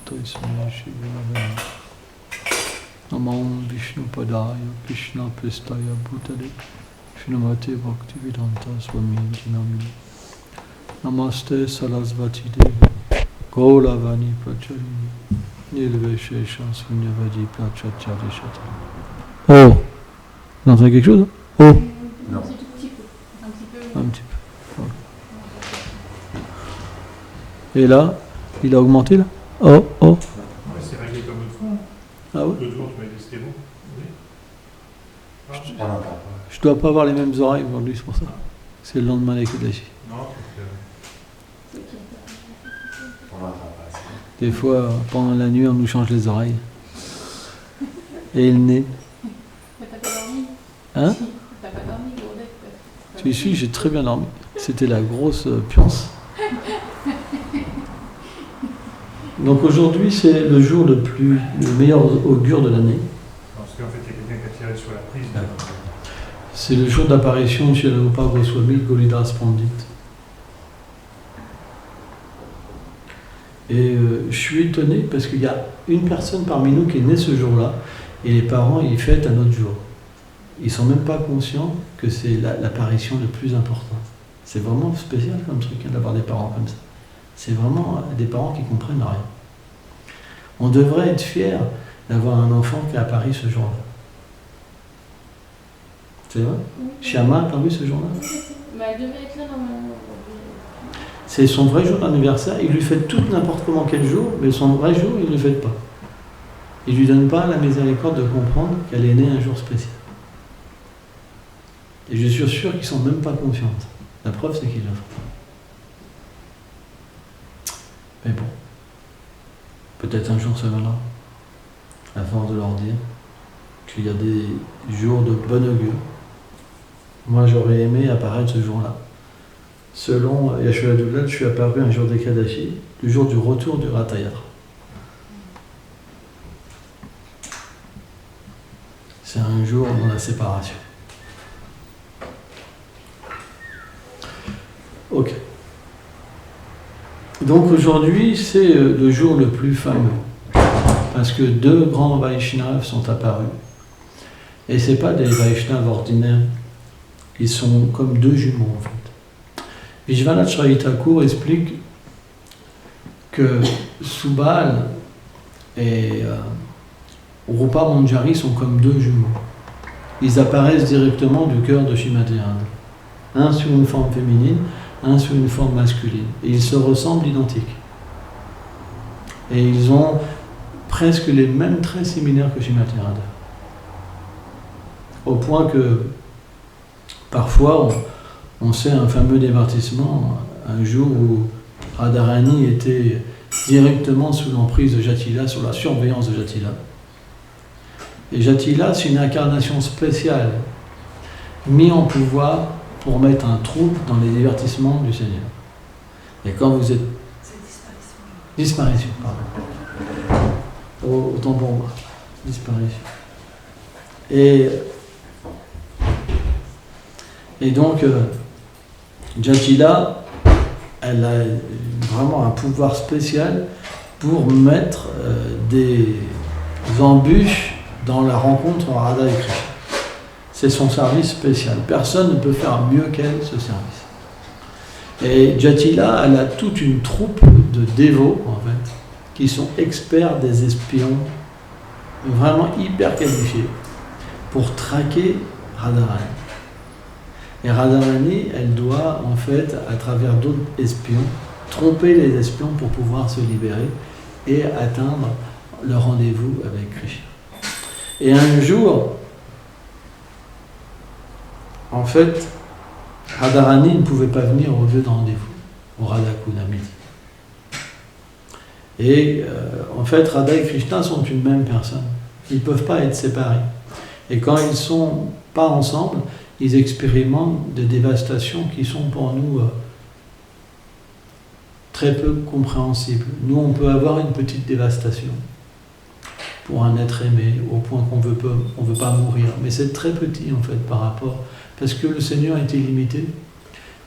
Taisme Shivaya Namo Vishnu Padaya Krishna Prestaya Bhutale Srimate Bhaktivedanta Swami Jinami Namaste Sarasvati Devi Gauravani Pracharini Nirveshesha Sunyavadi Prachachari Shatari. Oh, vous entendez quelque chose? Oh, Non, c'est tout petit peu. Un petit peu. un petit peu. Voilà. Et là, il a augmenté là? Oh, oh. Ouais, c'est réglé comme l'autre fois. Ah ouais? L'autre jour, tu m'as dit que c'était bon. Oui. Ah, On n'entend pas. Je dois pas avoir les mêmes oreilles aujourd'hui, c'est pour ça. C'est le lendemain des Kodashi. non, On n'entend pas. Des fois, pendant la nuit, on nous change les oreilles. Et le nez. Mais t'as pas dormi? Hein? T'as pas dormi, Gourdette? Si, j'ai très bien dormi. C'était la grosse pionce. Donc aujourd'hui, c'est le jour le meilleur augure de l'année. parce qu'en fait, il y a quelqu'un qui a tiré sur la prise. C'est le jour d'apparition de Shilarupa Goswami, Golidas Pandit. Et je suis étonné parce qu'il y a une personne parmi nous qui est née ce jour-là et les parents ils fêtent un autre jour. Ils sont même pas conscients que c'est l'apparition le plus important. C'est vraiment spécial comme truc d'avoir des parents comme ça. C'est vraiment des parents qui comprennent rien. On devrait être fiers d'avoir un enfant qui est apparu ce jour-là. C'est vrai? Shyama a apparu ce jour-là? Bah, elle devait être là normalement. C'est son vrai jour d'anniversaire. Il lui fête tout n'importe comment quel jour, mais son vrai jour, il ne le fête pas. Il ne lui donne pas la miséricorde de comprendre qu'elle est née un jour spécial. Et je suis sûr qu'ils ne sont même pas conscients. La preuve, c'est qu'ils le font. Mais bon, peut-être un jour ça viendra, à force de leur dire qu'il y a des jours de bon augure. Moi, j'aurais aimé apparaître ce jour-là. Selon Yashoda Doulal, je suis apparu un jour d'Ekadashi, le jour du retour du Ratayatra. C'est un jour dans la séparation. Ok. Donc aujourd'hui, c'est le jour le plus fameux, parce que deux grands Vaishnavas sont apparus. Et ce n'est pas des Vaishnavas ordinaires, ils sont comme deux jumeaux en fait. Vishwanath Chaitanya Thakur explique que Subal et Rupa Manjari sont comme deux jumeaux. Ils apparaissent directement du cœur de Srimati Radha. Un sous une forme féminine, un sous une forme masculine. Et ils se ressemblent identiques. Et ils ont presque les mêmes traits similaires que Srimati Radha. Au point que parfois on sait un fameux divertissement, un jour où Radharani était directement sous l'emprise de Jatila, sous la surveillance de Jatila. Et Jatila, c'est une incarnation spéciale, mise en pouvoir pour mettre un trouble dans les divertissements du Seigneur. Et quand vous êtes... C'est disparition. Disparition, pardon. Autant pour moi. Disparition. Et donc, Jatila, elle a vraiment un pouvoir spécial pour mettre des embûches dans la rencontre entre Radha et Krishna. C'est son service spécial. Personne ne peut faire mieux qu'elle ce service. Et Jatila, elle a toute une troupe de dévots, en fait, qui sont experts des espions, vraiment hyper qualifiés, pour traquer Radharani. Et Radharani, elle doit, en fait, à travers d'autres espions, tromper les espions pour pouvoir se libérer et atteindre le rendez-vous avec Krishna. Et un jour, en fait, Radharani ne pouvait pas venir au lieu de rendez-vous, au Radhakuna midi. Et en fait, Radha et Krishna sont une même personne. Ils ne peuvent pas être séparés. Et quand ils ne sont pas ensemble, ils expérimentent des dévastations qui sont pour nous très peu compréhensibles. Nous, on peut avoir une petite dévastation pour un être aimé, au point qu'on veut pas mourir. Mais c'est très petit, en fait, par rapport... Parce que le Seigneur est illimité.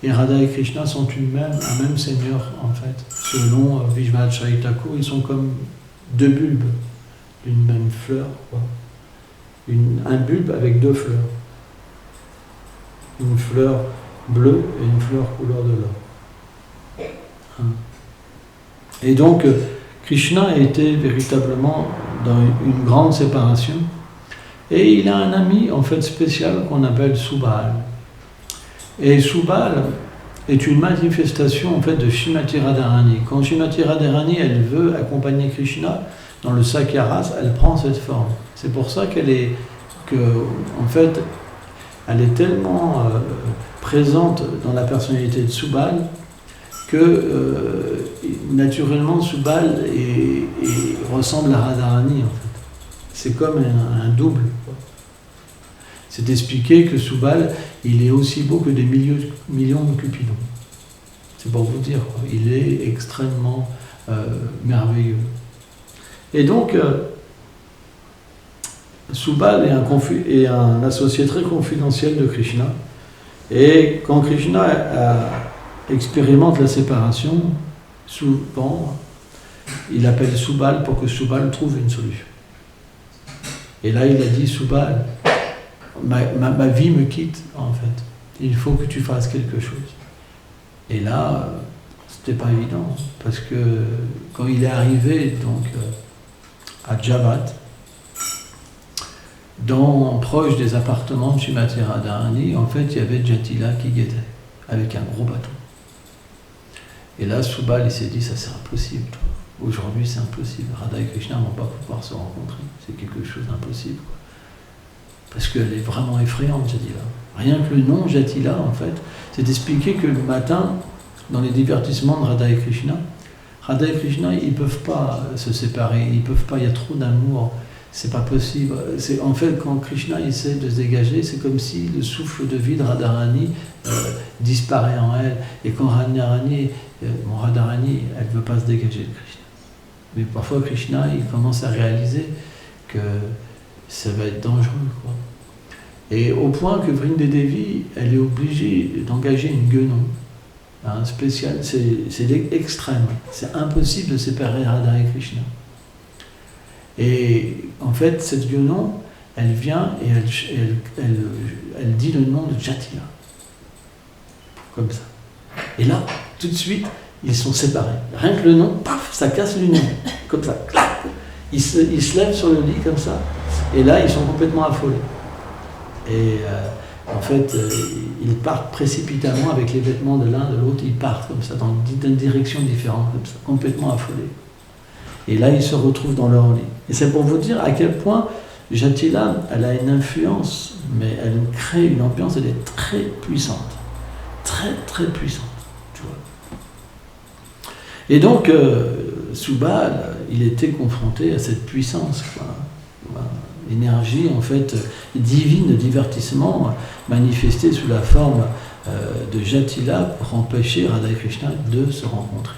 et Radha et Krishna sont un même Seigneur, en fait. Selon Vishwanath Chaitya Thakur, ils sont comme deux bulbes d'une même fleur, quoi. Un bulbe avec deux fleurs. Une fleur bleue et une fleur couleur de l'or. Et donc, Krishna a été véritablement dans une grande séparation. Et il a un ami, en fait, spécial qu'on appelle Subal. Et Subal est une manifestation, en fait, de Srimati Radharani. Quand Srimati Radharani, elle veut accompagner Krishna dans le Sakyaras, elle prend cette forme. C'est pour ça en fait, elle est tellement présente dans la personnalité de Subal que naturellement Subal ressemble à Radharani, en fait. C'est comme un double, quoi. C'est d'expliquer que Subal, il est aussi beau que des millions de Cupidons. C'est pour vous dire, quoi. Il est extrêmement merveilleux. Et donc, Subal est un associé très confidentiel de Krishna. Et quand Krishna expérimente la séparation, souvent, il appelle Subal pour que Subal trouve une solution. Et là, il a dit, Subal, ma vie me quitte, en fait. Il faut que tu fasses quelque chose. Et là, c'était pas évident, parce que quand il est arrivé, donc, à Javat, proche des appartements de Srimati Radharani, en fait, il y avait Jatila qui guettait, avec un gros bateau. Et là, Subal, il s'est dit, ça c'est impossible. Aujourd'hui, c'est impossible. Radha et Krishna ne vont pas pouvoir se rencontrer. C'est quelque chose d'impossible, quoi. Parce qu'elle est vraiment effrayante, Jatila. Rien que le nom Jatila, en fait, c'est d'expliquer que le matin, dans les divertissements de Radha et Krishna, ils ne peuvent pas se séparer, ils ne peuvent pas, il y a trop d'amour. C'est pas possible. En fait, quand Krishna essaie de se dégager, c'est comme si le souffle de vie de Radharani disparaît en elle. Et quand Radharani, elle ne veut pas se dégager de Krishna. Mais parfois, Krishna, il commence à réaliser que ça va être dangereux, quoi. Et au point que Vrindé Devi, elle est obligée d'engager une guenon spéciale. C'est l'extrême. C'est impossible de séparer Radha et Krishna. Et en fait, cette guenon, elle vient et elle dit le nom de Jatila. Comme ça. Et là, tout de suite, ils sont séparés. Rien que le nom, paf, ça casse l'union. Comme ça, clac. Ils se lèvent sur le lit comme ça. Et là, ils sont complètement affolés. Et en fait, ils partent précipitamment avec les vêtements de l'un de l'autre. Ils partent comme ça, dans une direction différente, comme ça, complètement affolés. Et là, ils se retrouvent dans leur lit. Et c'est pour vous dire à quel point Jatila, elle a une influence, mais elle crée une ambiance, elle est très puissante. Très, très puissante. Tu vois. Et donc, Subal, il était confronté à cette puissance, quoi. L'énergie, en fait, divine de divertissement manifestée sous la forme de Jatila pour empêcher Radha et Krishna de se rencontrer.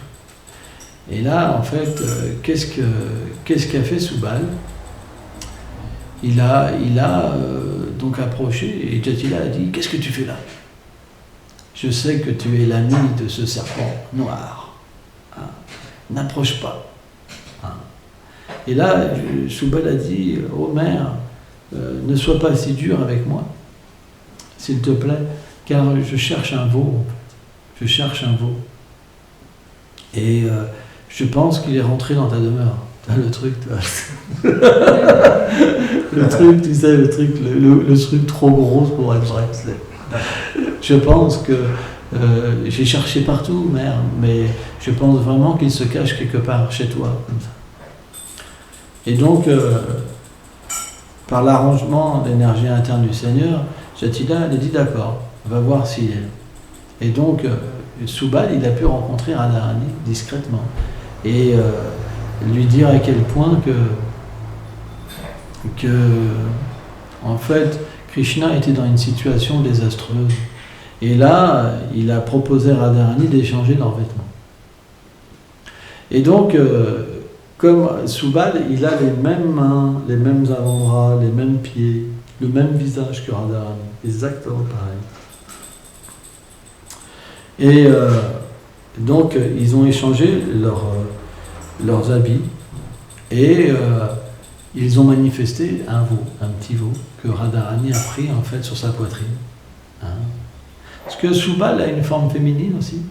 Et là, en fait, qu'est-ce qu'a fait Subal ? Il a donc approché et Jatila a dit « Qu'est-ce que tu fais là ? Je sais que tu es l'ami de ce serpent noir. N'approche pas. » Et là, Subal a dit « Oh mère, ne sois pas si dur avec moi, s'il te plaît, car je cherche un veau. Je cherche un veau. Et je pense qu'il est rentré dans ta demeure. » Le truc, le truc, tu sais, le truc trop gros pour être vrai. Je pense que j'ai cherché partout, mère, mais je pense vraiment qu'il se cache quelque part chez toi, comme ça. Et donc, par l'arrangement de l'énergie interne du Seigneur, Jatila, elle a dit d'accord, on va voir s'il est. Et donc, Subal, il a pu rencontrer Radharani discrètement. Et lui dire à quel point que en fait, Krishna était dans une situation désastreuse. Et là, il a proposé à Radharani d'échanger leurs vêtements. Et donc, comme Subal, il a les mêmes mains, les mêmes avant-bras, les mêmes pieds, le même visage que Radharani, exactement pareil. Et donc, ils ont échangé leurs habits et ils ont manifesté un veau, un petit veau, que Radharani a pris en fait sur sa poitrine. Hein. Parce que Subal a une forme féminine aussi,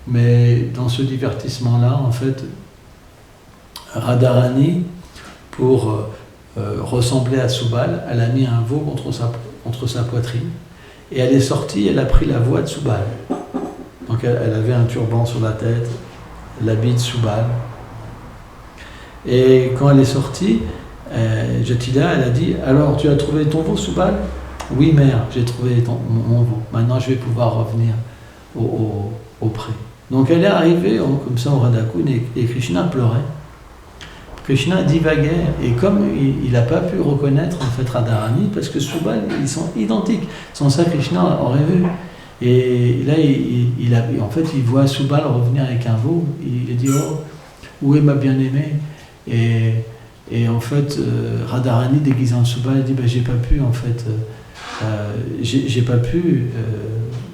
mais dans ce divertissement-là, en fait, Radharani, pour ressembler à Subal, elle a mis un veau contre sa poitrine, et elle est sortie, elle a pris la voix de Subal. Donc elle avait un turban sur la tête, l'habit de Subal. Et quand elle est sortie, Jatila, elle a dit « Alors, tu as trouvé ton veau, Subal ?»« Oui, mère, j'ai trouvé mon veau. Maintenant, je vais pouvoir revenir au pré. » Donc elle est arrivée comme ça au Radhakund et Krishna pleurait. Krishna divaguait et comme il n'a pas pu reconnaître en fait Radharani, parce que Subal, ils sont identiques. Sans ça, Krishna aurait vu. Et là, en fait, il voit Subal revenir avec un veau. Il dit « Oh, où est ma bien-aimée ?» Et en fait, Radharani déguisé en Subal, il dit j'ai pas pu en fait, j'ai pas pu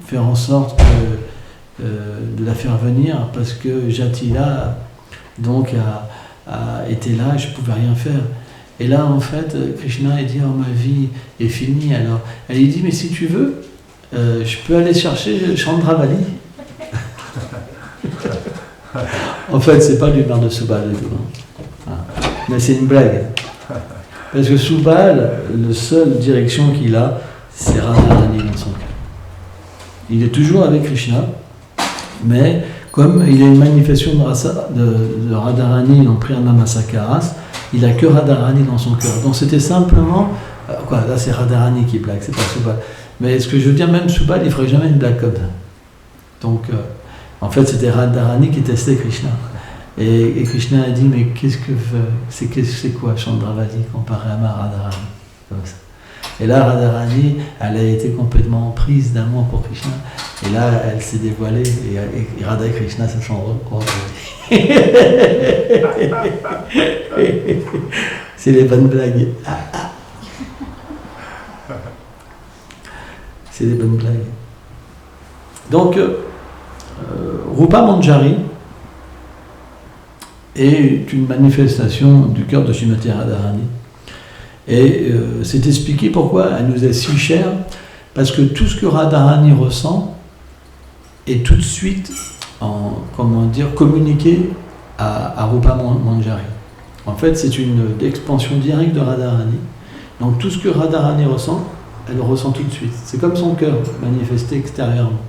faire en sorte de la faire venir parce que Jatila donc était là, je pouvais rien faire. Et là en fait, Krishna il dit ma vie est finie. Alors elle lui dit mais si tu veux, je peux aller chercher Chandravali. En fait, c'est pas l'humeur de Subal du tout. Mais c'est une blague. Parce que Subal, la seule direction qu'il a, c'est Radharani dans son cœur. Il est toujours avec Krishna, mais comme il y a une manifestation de Radharani dans Priyanamasa-Karas, il n'a que Radharani dans son cœur. Donc c'était simplement... là c'est Radharani qui blague, c'est pas Subal. Mais ce que je veux dire, même Subal, il ne ferait jamais une blague comme ça. Donc, en fait, c'était Radharani qui testait Krishna. Et Krishna a dit, mais qu'est-ce que c'est quoi Chandravali comparé à ma Radharani comme ça. Et là, Radharani, elle a été complètement prise d'amour pour Krishna. Et là, elle s'est dévoilée. Et Radha et Krishna se sont retrouvés. C'est les bonnes blagues. C'est des bonnes blagues. Donc, Rupa Manjari est une manifestation du cœur de Srimati Radharani. Et c'est expliqué pourquoi elle nous est si chère, parce que tout ce que Radharani ressent est tout de suite communiqué à Rupa Manjari. En fait, c'est une expansion directe de Radharani. Donc tout ce que Radharani ressent, elle le ressent tout de suite. C'est comme son cœur manifesté extérieurement.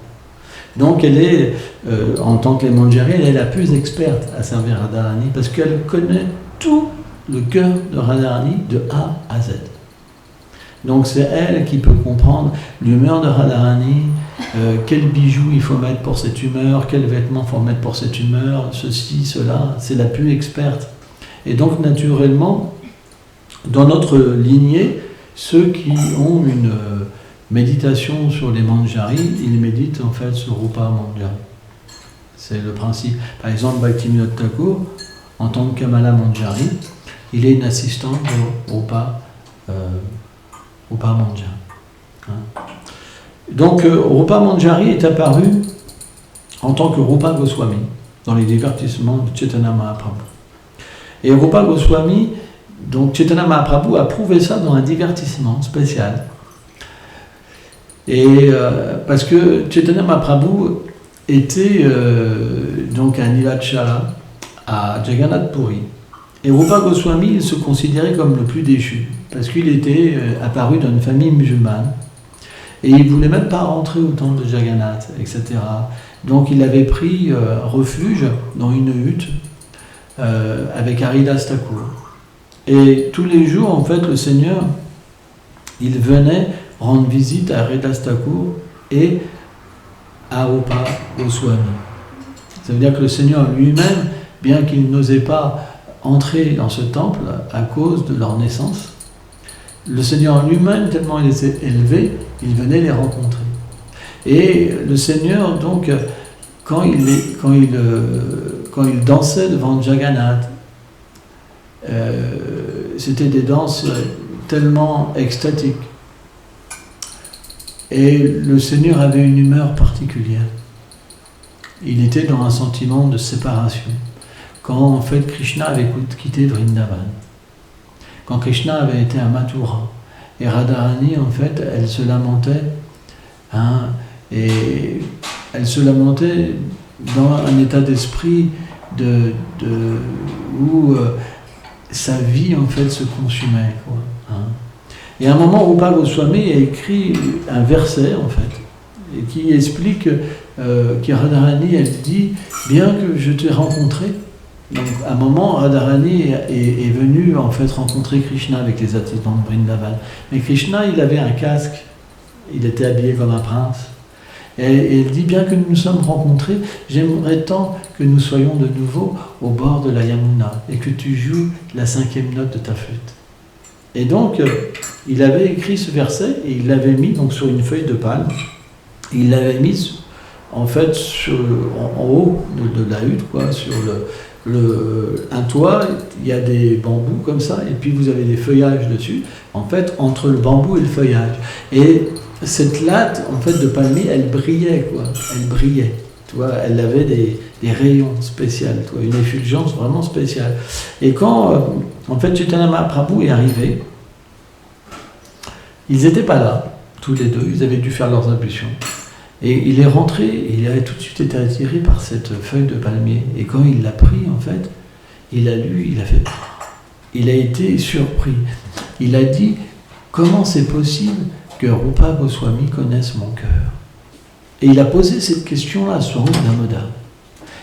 Donc elle est, en tant que Manjari, elle est la plus experte à servir Radharani parce qu'elle connaît tout le cœur de Radharani de A à Z. Donc c'est elle qui peut comprendre l'humeur de Radharani, quel bijou il faut mettre pour cette humeur, quel vêtement il faut mettre pour cette humeur, ceci, cela, c'est la plus experte. Et donc naturellement, dans notre lignée, ceux qui ont une méditation sur les Manjari, ils méditent en fait sur Rupa Manjari. C'est le principe. Par exemple, Bhaktivinoda Thakur, en tant que Kamala Manjari, il est une assistante de Rupa Manjari. Hein. Donc, Rupa Manjari est apparu en tant que Rupa Goswami dans les divertissements de Chaitanya Mahaprabhu. Et Rupa Goswami, donc Chaitanya Mahaprabhu a prouvé ça dans un divertissement spécial. Et parce que Chaitanya Mahaprabhu était donc à Nilachala, à Jagannath Puri. Et Rupa Goswami, il se considérait comme le plus déchu, parce qu'il était apparu dans une famille musulmane, et il ne voulait même pas rentrer au temple de Jagannath, etc. Donc il avait pris refuge dans une hutte avec Haridas Thakur. Et tous les jours, en fait, le Seigneur, il venait rendre visite à Haridas Thakur et à Rupa Goswami. Ça veut dire que le Seigneur lui-même, bien qu'il n'osait pas entrer dans ce temple à cause de leur naissance, le Seigneur lui-même, tellement il était élevé, il venait les rencontrer. Et le Seigneur, donc, quand il dansait devant Jagannath, c'était des danses tellement extatiques. Et le Seigneur avait une humeur particulière. il était dans un sentiment de séparation. Quand en fait Krishna avait quitté Vrindavan, quand Krishna avait été à Mathura, et Radharani en fait, elle se lamentait, hein, et elle se lamentait dans un état d'esprit où sa vie en fait se consumait, quoi, hein. Et à un moment, Rupa Goswami a écrit un verset en fait, et qui explique que Radharani, elle dit, bien que je t'ai rencontré. Donc à un moment, Radharani est venu en fait rencontrer Krishna avec les assistants de Vrindavan. Mais Krishna, il avait un casque, il était habillé comme un prince. Et il dit, bien que nous nous sommes rencontrés, j'aimerais tant que nous soyons de nouveau au bord de la Yamuna et que tu joues la 5e note de ta flûte. Et donc, il avait écrit ce verset et il l'avait mis donc, sur une feuille de palme. Il l'avait mis en fait en haut de la hutte, quoi, sur un toit. Il y a des bambous comme ça et puis vous avez des feuillages dessus. En fait, entre le bambou et le feuillage. Et cette latte en fait de palmier, elle brillait, quoi. Elle brillait. Tu vois, elle avait des rayons spéciaux, tu vois, une effulgence vraiment spéciale. Et quand en fait Chaitanya Mahaprabhu est arrivé, ils n'étaient pas là, tous les deux, ils avaient dû faire leurs ablutions. Et il est rentré, et il a tout de suite été attiré par cette feuille de palmier. Et quand il l'a pris, en fait, il a lu, il a fait... Il a été surpris. Il a dit, comment c'est possible que Rupa Goswami connaisse mon cœur? Et il a posé cette question-là à Swarup Damodar.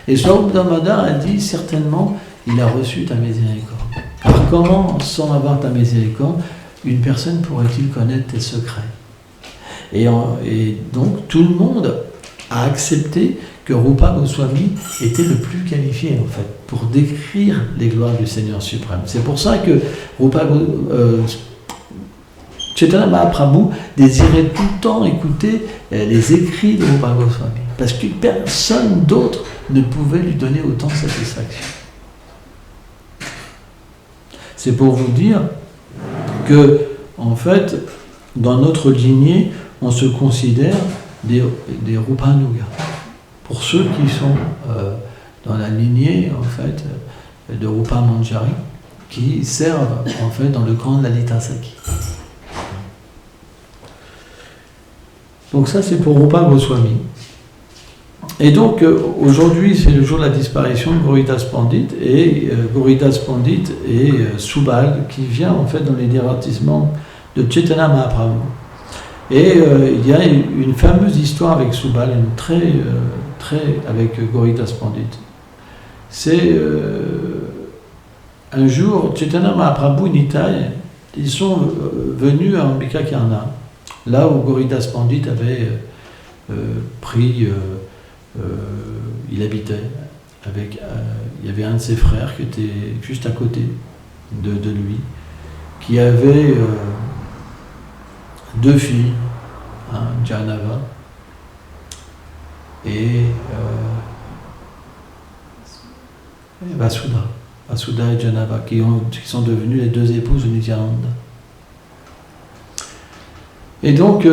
Et Swarup Damodar a dit, certainement, il a reçu ta miséricorde. Alors comment, sans avoir ta miséricorde, une personne pourrait-il connaître tes secrets? Et donc, tout le monde a accepté que Rupa Goswami était le plus qualifié, en fait, pour décrire les gloires du Seigneur suprême. C'est pour ça que Chaitanya Mahaprabhu désirait tout le temps écouter les écrits de Rupa Goswami, parce que personne d'autre ne pouvait lui donner autant de satisfaction. C'est pour vous dire que, en fait, dans notre lignée, on se considère des Rupanuga. Pour ceux qui sont dans la lignée, en fait, de Rupa Manjari, qui servent, en fait, dans le camp de Lalita Sakhi. Donc ça, c'est pour Rupa Goswami. Et donc, aujourd'hui, c'est le jour de la disparition de Gauridas Pandit, et Gauridas Pandit et Subal, qui vient, en fait, dans les divertissements de Chaitanya Mahaprabhu. Et il y a une fameuse histoire avec Subal, avec Gauridas Pandit. C'est un jour, Chaitanya Mahaprabhu et Nitai, ils sont venus à Ambika Karna, là où Gauridas Pandit avait pris, il habitait avec, il y avait un de ses frères qui était juste à côté de lui, qui avait 2 filles, hein, Janava et Vasudha et Janava, qui sont devenues les 2 épouses de Nityananda. Et donc,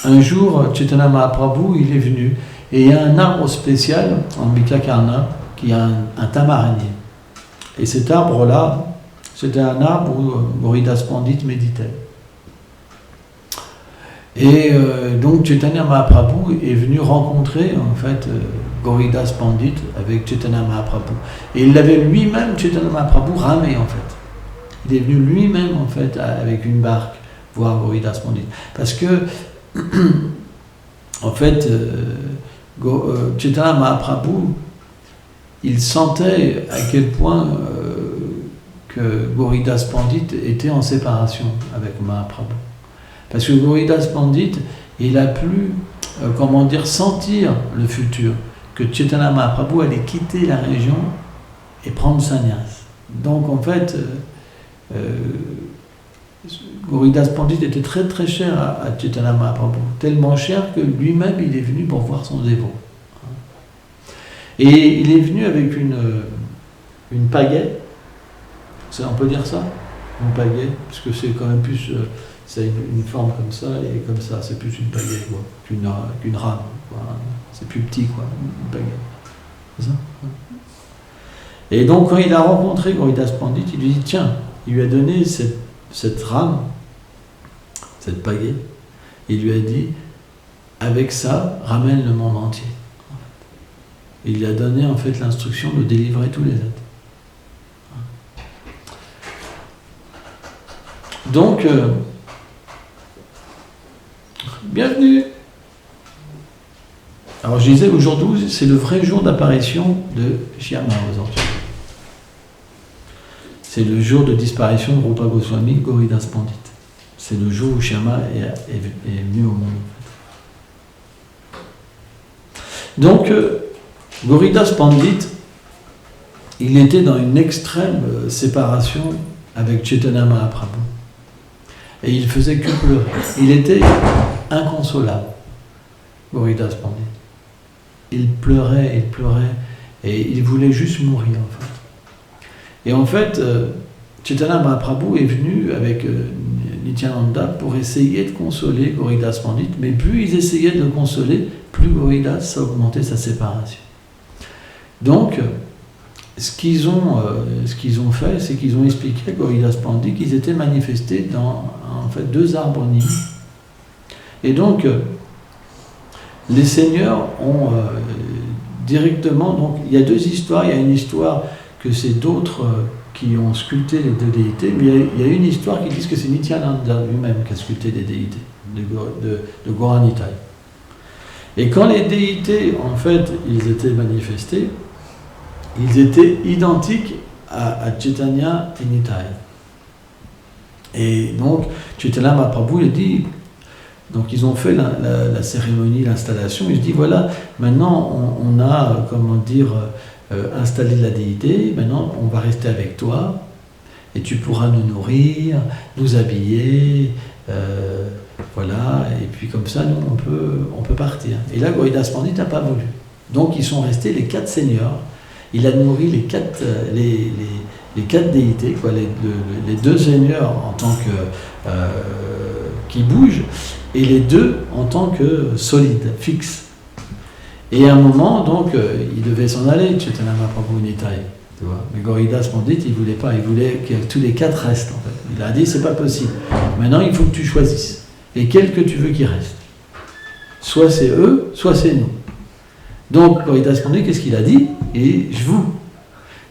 un jour, Chaitanya Mahaprabhu, il est venu, et il y a un arbre spécial en Ambika Karna qui a un tamarinier. Et cet arbre-là, c'était un arbre où Gauridas Pandit méditait. Et donc Chaitanya Mahaprabhu est venu rencontrer en fait Gauridas Pandit avec Chaitanya Mahaprabhu. Et il l'avait lui-même, Chaitanya Mahaprabhu, ramé en fait. Il est venu lui-même en fait avec une barque voir Gauridas Pandit. Parce que en fait Chaitanya Mahaprabhu, il sentait à quel point que Gauridas Pandit était en séparation avec Mahaprabhu. Parce que Gauridas Pandit, il a pu, sentir le futur, que Chaitanya Mahaprabhu allait quitter la région et prendre sannyas. Donc en fait, Gauridas Pandit était très très cher à Chaitanya Mahaprabhu, tellement cher que lui-même il est venu pour voir son dévot. Et il est venu avec une pagaie, on peut dire ça, une pagaie, parce que c'est quand même plus... c'est une forme comme ça, et comme ça, c'est plus une pagaie qu'une rame. Quoi. c'est plus petit, quoi, une baguette. C'est ça? Et donc, quand il a rencontré Gauridas Pandit, il lui dit, tiens, il lui a donné cette rame, cette baguette, et il lui a dit, avec ça, ramène le monde entier. Il lui a donné en fait l'instruction de délivrer tous les êtres. Donc, bienvenue. Alors je disais, aujourd'hui, c'est le vrai jour d'apparition de Shyama aujourd'hui. C'est le jour de disparition de Rupa Goswami, Gauridas Pandit. C'est le jour où Shyama est venu au monde. Donc, Gauridas Pandit, il était dans une extrême séparation avec Chaitanya Mahaprabhu. Et il faisait que pleurer. Il était inconsolable, Gauridas Pandit. Il pleurait, et il voulait juste mourir, en fait. Et en fait, Chaitanya Mahaprabhu est venu avec Nityananda pour essayer de consoler Gauridas Pandit, mais plus ils essayaient de le consoler, plus Gauridas a augmenté sa séparation. Donc, ce qu'ils ont fait, c'est qu'ils ont expliqué à Gauridas Pandit qu'ils étaient manifestés dans, en fait, 2 harmonies. Et donc, les seigneurs ont directement, donc il y a 2 histoires. Il y a une histoire que c'est d'autres qui ont sculpté les 2 déités, mais il y a une histoire qui dit que c'est Nityananda lui-même qui a sculpté les déités de Gaura Nitai. Et quand les déités, en fait, ils étaient manifestés, ils étaient identiques à Chaitanya et Nitai. Et donc, Chaitanya Mahaprabhu, il dit, donc ils ont fait la cérémonie, l'installation, il dit, voilà, maintenant on a, comment dire, installé la déité, maintenant on va rester avec toi, et tu pourras nous nourrir, nous habiller, voilà, et puis comme ça, nous, on peut partir. Et là, Gauridas Pandit n'a pas voulu. Donc, ils sont restés les 4 seigneurs. Il a nourri les 4 déités, quoi, les 2 seigneurs en tant que qui bougent, et les 2 en tant que solides, fixes. Et à un moment, donc, il devait s'en aller, Chaitanya Mahaprabhu Nitai. Tu vois. Mais Gauridas Pandit, il voulait pas, il voulait que tous les 4 restent, en fait. Il a dit, c'est pas possible. Maintenant, il faut que tu choisisses. Lesquels que tu veux qu'ils restent. Soit c'est eux, soit c'est nous. Donc, Gauridas Pandit, qu'est-ce qu'il a dit? Et je vous.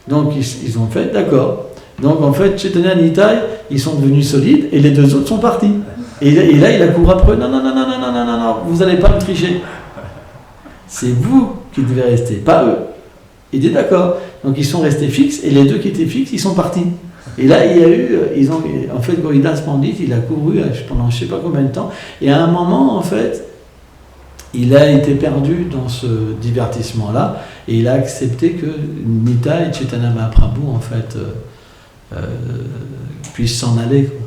Donc, ils ont fait, d'accord. Donc, en fait, Chaitanya Nitai, ils sont devenus solides, et les 2 autres sont partis. Et là, il a couru après eux, non, vous n'allez pas me tricher. C'est vous qui devez rester, pas eux. Il dit d'accord. Donc, ils sont restés fixes, et les 2 qui étaient fixes, ils sont partis. Et là, il y a eu, en fait, Gauridas Pandit, il a couru pendant je ne sais pas combien de temps, et à un moment, en fait, il a été perdu dans ce divertissement-là, et il a accepté que Nitai et Chaitanya Mahaprabhu, en fait, puissent s'en aller, quoi.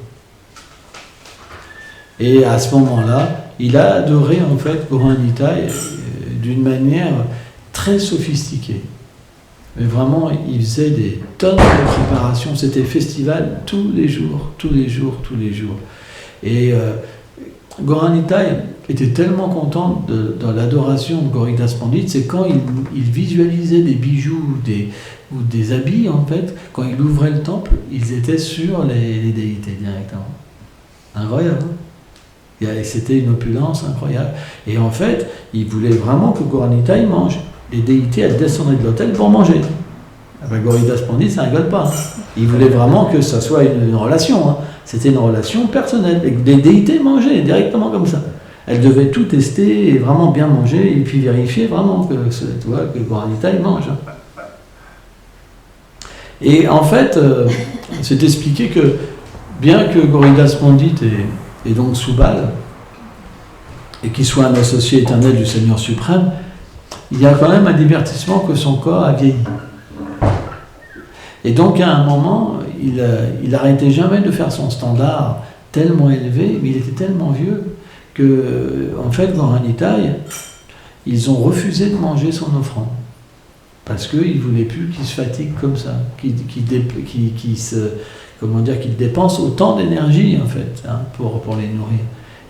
Et à ce moment-là, il a adoré, en fait, Gaura Nitai d'une manière très sophistiquée. Mais vraiment, il faisait des tonnes de préparations. C'était festival tous les jours. Et Gaura Nitai était tellement content dans l'adoration de Gauridas Pandit, c'est quand il visualisait des bijoux ou des habits, en fait, quand il ouvrait le temple, ils étaient sur les déités directement. Incroyable, hein? C'était une opulence incroyable. Et en fait, il voulait vraiment que Gaura Nitai mange. Les déités, elles descendaient de l'autel pour manger. Gauridas Pandit, ça ne rigole pas. Il voulait vraiment que ça soit une relation. Hein. C'était une relation personnelle. Et les déités mangeaient directement comme ça. Elles devaient tout tester et vraiment bien manger et puis vérifier vraiment que Gaura Nitai mange. Et en fait, c'est expliqué que bien que Gauridas Pandit et donc Subal, et qu'il soit un associé éternel du Seigneur suprême, il y a quand même un divertissement que son corps a vieilli. Et donc à un moment, il n'arrêtait jamais de faire son standard tellement élevé, mais il était tellement vieux que, en fait, Gaura Nitai, ils ont refusé de manger son offrande. Parce qu'ils ne voulaient plus qu'il se fatigue comme ça, qu'il dépense autant d'énergie, en fait, hein, pour les nourrir.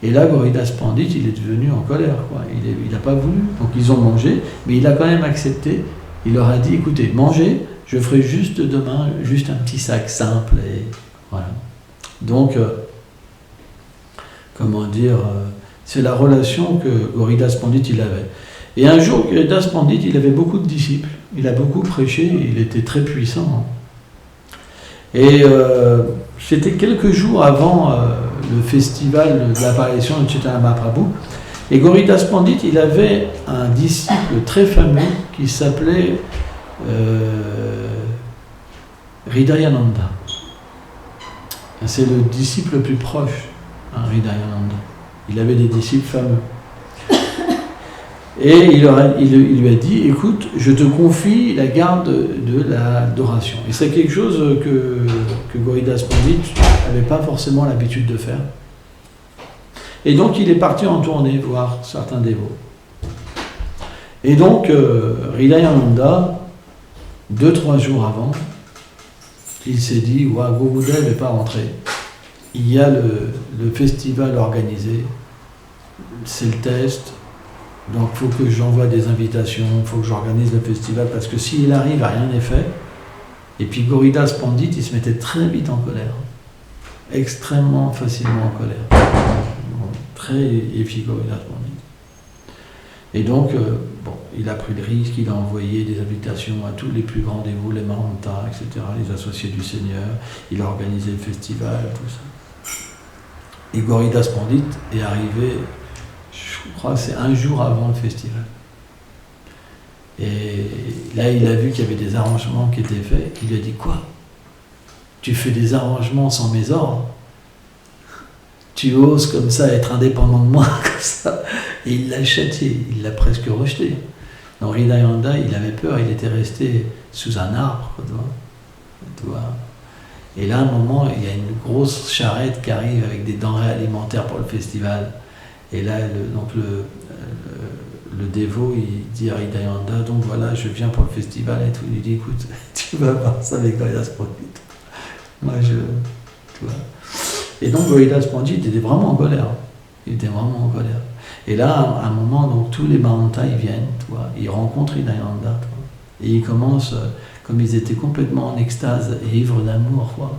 Et là, Gauridas Pandit, il est devenu en colère, quoi. Il n'a pas voulu. Donc ils ont mangé, mais il a quand même accepté. Il leur a dit, écoutez, mangez, je ferai juste demain, juste un petit sac simple. Et voilà. Donc, comment dire, c'est la relation que Gauridas Pandit il avait. Et un jour, Gauridas Pandit, il avait beaucoup de disciples. Il a beaucoup prêché, il était très puissant. Et c'était quelques jours avant le festival de l'apparition de Chaitanya Mahaprabhu. Et Gauridas Pandit, il avait un disciple très fameux qui s'appelait Hridayananda. C'est le disciple le plus proche, Hridayananda. Il avait des disciples fameux. Et il lui a dit, écoute, je te confie la garde de l'adoration. Et c'est quelque chose que Gauridas Pandit n'avait pas forcément l'habitude de faire. Et donc il est parti en tournée voir certains dévots. Et donc Hridayananda, 2-3 jours avant, il s'est dit, ouais, Govinda n'est pas rentré. Il y a le festival organisé, c'est le test. Donc il faut que j'envoie des invitations, il faut que j'organise le festival, parce que s'il arrive, rien n'est fait. Et puis Gauridas Pandit, il se mettait très vite en colère. Extrêmement facilement en colère. Très efficace Gauridas Pandit. Et donc, il a pris le risque, il a envoyé des invitations à tous les plus grands dévots, les Mahanta, etc., les associés du Seigneur. Il a organisé le festival, tout ça. Et Gauridas Pandit est arrivé, je crois que c'est un jour avant le festival. Et là, il a vu qu'il y avait des arrangements qui étaient faits. Il lui a dit, quoi ? Tu fais des arrangements sans mes ordres ? Tu oses comme ça être indépendant de moi, comme ça ? Et il l'a châtié, il l'a presque rejeté. Donc Hridayananda, il avait peur, il était resté sous un arbre, tu vois. Et là, à un moment, il y a une grosse charrette qui arrive avec des denrées alimentaires pour le festival. Et là, le dévot, il dit à Hridayananda, donc voilà, je viens pour le festival et tout. Il lui dit, écoute, tu vas voir ça avec Gauridas Pandit. Moi, tu vois. Et donc Gauridas Pandit était vraiment en colère. Il était vraiment en colère. Et là, à un moment, donc, tous les Mahanta, ils viennent, tu vois, ils rencontrent Hridayananda, et ils commencent, comme ils étaient complètement en extase et ivres d'amour, quoi,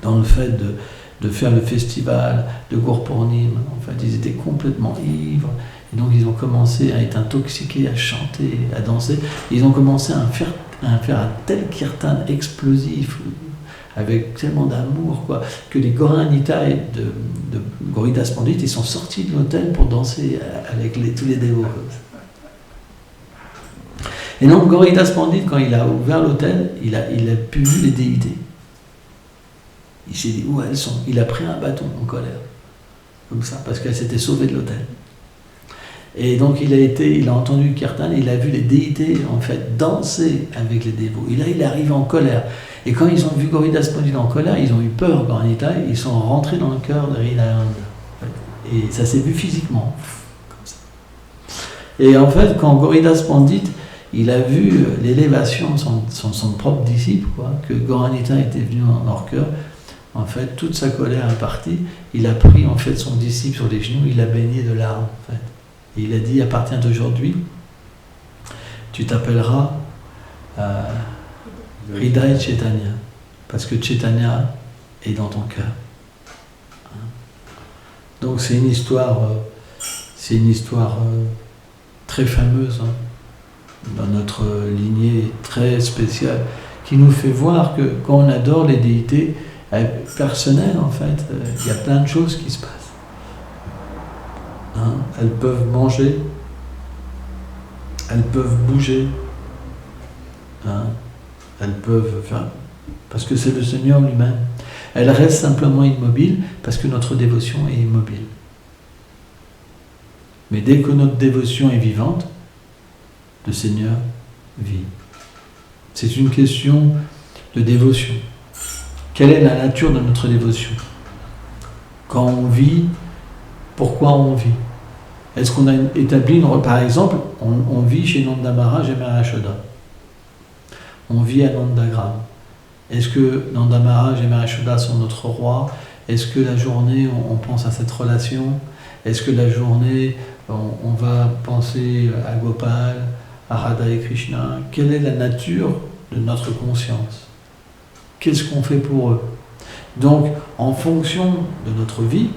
dans le fait de faire le festival de Gurpurnima. En fait, ils étaient complètement ivres. Et donc, ils ont commencé à être intoxiqués, à chanter, à danser. Et ils ont commencé à faire un tel kirtan explosif, avec tellement d'amour, quoi, que les Gaura Nitai de Gauridas Pandit, ils sont sortis de l'hôtel pour danser avec tous les dévots. Et donc, Gauridas Pandit, quand il a ouvert l'hôtel, il a pu voir les déités. Il s'est dit, où elles sont ? Il a pris un bâton en colère, comme ça, parce qu'elles s'étaient sauvées de l'hôtel. Et donc il a entendu le kirtan, il a vu les déités en fait danser avec les dévots. Et là il est arrivé en colère. Et quand ils ont vu Gauridas Pandit en colère, ils ont eu peur, Gaura Nitai, ils sont rentrés dans le cœur de Hridayananda. Et ça s'est vu physiquement, comme ça. Et en fait, quand Gauridas Pandit, il a vu l'élévation de son propre disciple, quoi, que Gaura Nitai était venu dans leur cœur, en fait, toute sa colère est partie. Il a pris en fait son disciple sur les genoux, il l'a baigné de larmes, en fait. Et il a dit, à partir d'aujourd'hui, tu t'appelleras Hridaya Chaitanya, parce que Chaitanya est dans ton cœur. Donc c'est une histoire très fameuse, dans notre lignée très spéciale, qui nous fait voir que quand on adore les déités personnelles, en fait, il y a plein de choses qui se passent. Elles peuvent manger, elles peuvent bouger, elles peuvent faire, parce que c'est le Seigneur lui-même. Elles restent simplement immobiles parce que notre dévotion est immobile. Mais dès que notre dévotion est vivante, le Seigneur vit. C'est une question de dévotion. Quelle est la nature de notre dévotion ? Quand on vit, pourquoi on vit ? Est-ce qu'on a établi par exemple, on vit chez Nanda Maharaj et Mara Yashoda. On vit à Nandagram. Est-ce que Nanda Maharaj et Mara Yashoda sont notre roi Est-ce que la journée, on pense à cette relation? Est-ce que la journée, on va penser à Gopal, à Radha et Krishna? Quelle est la nature de notre conscience? Qu'est-ce qu'on fait pour eux? Donc, en fonction de notre vie,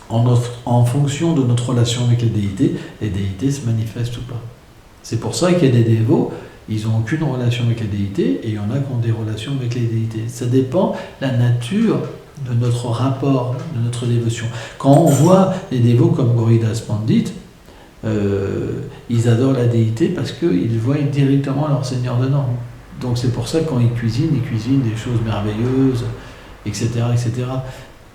en fonction de notre relation avec les déités se manifestent ou pas. C'est pour ça qu'il y a des dévots, ils n'ont aucune relation avec les déités, et il y en a qui ont des relations avec les déités. Ça dépend de la nature de notre rapport, de notre dévotion. Quand on voit les dévots comme Gauridas Pandit, ils adorent la déité parce qu'ils voient directement leur Seigneur dedans. Donc c'est pour ça que quand ils cuisinent des choses merveilleuses, etc., etc.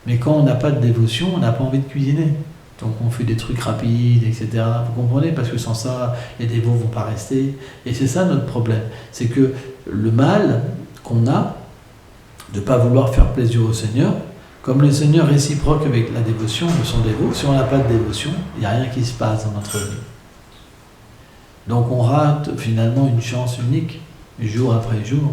Mais quand on n'a pas de dévotion, on n'a pas envie de cuisiner. Donc on fait des trucs rapides, etc. Vous comprenez? Parce que sans ça, les dévots ne vont pas rester. Et c'est ça notre problème. C'est que le mal qu'on a, de ne pas vouloir faire plaisir au Seigneur, comme le Seigneur réciproque avec la dévotion de son dévot, si on n'a pas de dévotion, il n'y a rien qui se passe dans notre vie. Donc on rate finalement une chance unique, jour après jour.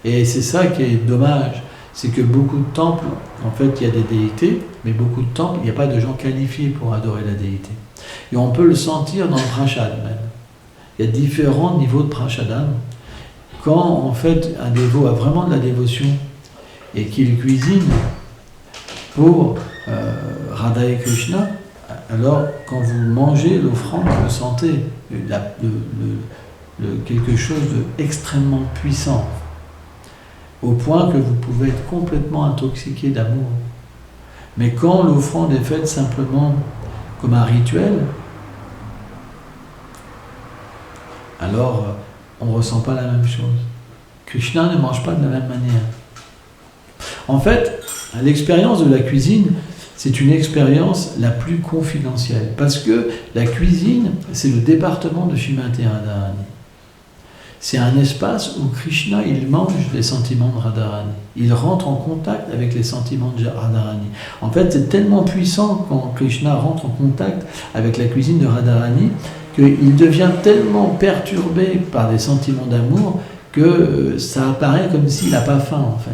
Et c'est ça qui est dommage. C'est que beaucoup de temples, en fait, il y a des déités, mais beaucoup de temples, il n'y a pas de gens qualifiés pour adorer la déité. Et on peut le sentir dans le prashad même. Il y a différents niveaux de prashadam. Quand, en fait, un dévot a vraiment de la dévotion et qu'il cuisine pour Radha et Krishna, alors quand vous mangez l'offrande, vous sentez quelque chose d'extrêmement puissant, au point que vous pouvez être complètement intoxiqué d'amour. Mais quand l'offrande est faite simplement comme un rituel, alors on ne ressent pas la même chose. Krishna ne mange pas de la même manière. En fait, l'expérience de la cuisine, c'est une expérience la plus confidentielle, parce que la cuisine, c'est le département de Srimati Radharani. C'est un espace où Krishna, il mange les sentiments de Radharani. Il rentre en contact avec les sentiments de Radharani. En fait, c'est tellement puissant quand Krishna rentre en contact avec la cuisine de Radharani qu'il devient tellement perturbé par des sentiments d'amour que ça apparaît comme s'il n'a pas faim, en fait.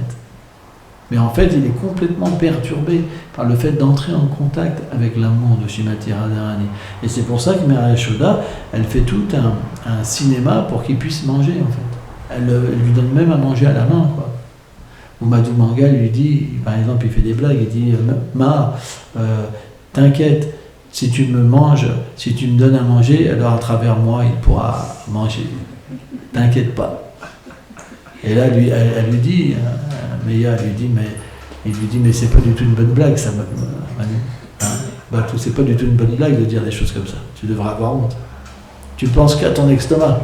Mais en fait, il est complètement perturbé par le fait d'entrer en contact avec l'amour de Srimati Radharani. Et c'est pour ça que Mère Yashoda, elle fait tout un cinéma pour qu'il puisse manger, en fait. Elle lui donne même à manger à la main, quoi. Ou Madhu Manga lui dit, par exemple, il fait des blagues, il dit « Ma, t'inquiète, si tu me manges, si tu me donnes à manger, alors à travers moi, il pourra manger. T'inquiète pas. » Et là, elle lui dit, Meya lui dit, mais c'est pas du tout une bonne blague, ça, Manu. Hein? C'est pas du tout une bonne blague de dire des choses comme ça. Tu devrais avoir honte. Tu penses qu'à ton estomac,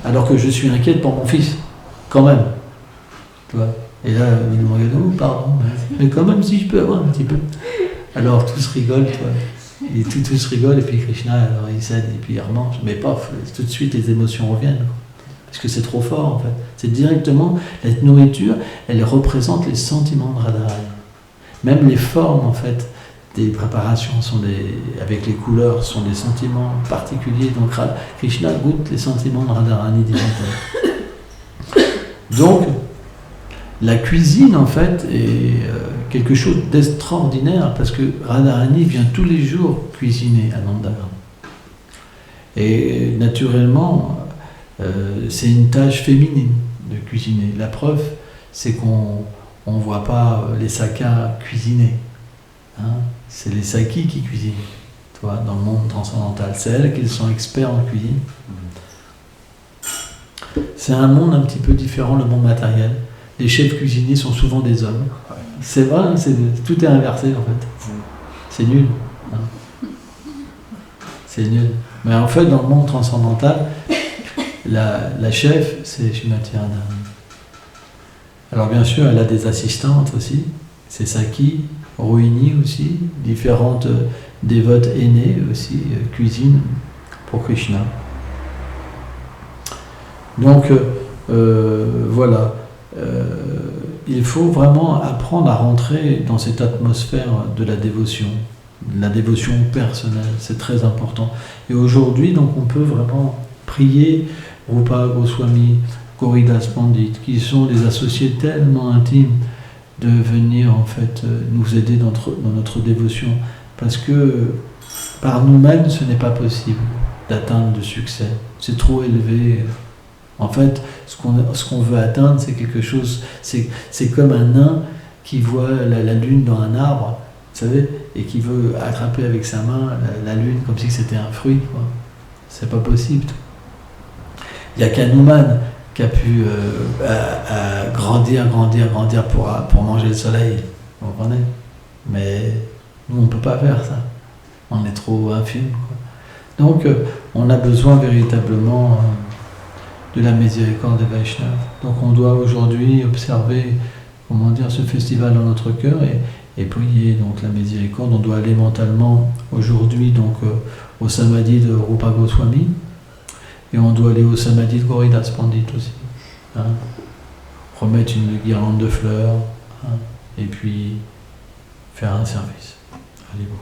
alors que je suis inquiète pour mon fils, quand même. Tu vois? Et là, il me regarde, oh, pardon, mais quand même, si je peux avoir un petit peu. Alors, tous rigolent, tu vois. Et tous rigolent, et puis Krishna, alors il cède, et puis il remange. Mais paf, tout de suite, les émotions reviennent, quoi. Parce que c'est trop fort, en fait. C'est directement, la nourriture, elle représente les sentiments de Radharani. Même les formes, en fait, des préparations avec les couleurs, sont des sentiments particuliers. Donc Krishna goûte les sentiments de Radharani divins. Donc, la cuisine, en fait, est quelque chose d'extraordinaire, parce que Radharani vient tous les jours cuisiner à Nandagaon. Et naturellement, c'est une tâche féminine de cuisiner. La preuve, c'est qu'on ne voit pas les sakas cuisiner. Hein? C'est les sakis qui cuisinent, tu vois, dans le monde transcendantal. C'est elles qui sont experts en cuisine. C'est un monde un petit peu différent, le monde matériel. Les chefs cuisiniers sont souvent des hommes. C'est vrai, hein, tout est inversé en fait. C'est nul. Hein? C'est nul. Mais en fait, dans le monde transcendantal, la chef, c'est Srimati Radharani. Alors bien sûr, elle a des assistantes aussi. C'est Saki, Rohini aussi, différentes dévotes aînées aussi cuisinent pour Krishna. Donc voilà, il faut vraiment apprendre à rentrer dans cette atmosphère de la dévotion personnelle, c'est très important. Et aujourd'hui, donc, on peut vraiment prier Rupa Goswami, Gauridas Pandit, qui sont des associés tellement intimes de venir en fait nous aider dans notre dévotion, parce que par nous-mêmes ce n'est pas possible d'atteindre le succès, c'est trop élevé. En fait, ce qu'on veut atteindre, c'est quelque chose, c'est comme un nain qui voit la lune dans un arbre, vous savez, et qui veut attraper avec sa main la lune comme si c'était un fruit, quoi. C'est pas possible. Il n'y a qu'Hanuman qui a pu grandir pour manger le soleil, vous comprenez? Mais nous, on ne peut pas faire ça. On est trop infime, quoi. Donc, on a besoin véritablement de la miséricorde des Vaishnavas. Donc, on doit aujourd'hui observer, comment dire, ce festival dans notre cœur et prier donc la miséricorde. On doit aller mentalement aujourd'hui donc au samadhi de Rupa Goswami, et on doit aller au samadhi de Gauridas Pandit aussi. Hein, remettre une guirlande de fleurs, hein, et puis faire un service. Allez-vous.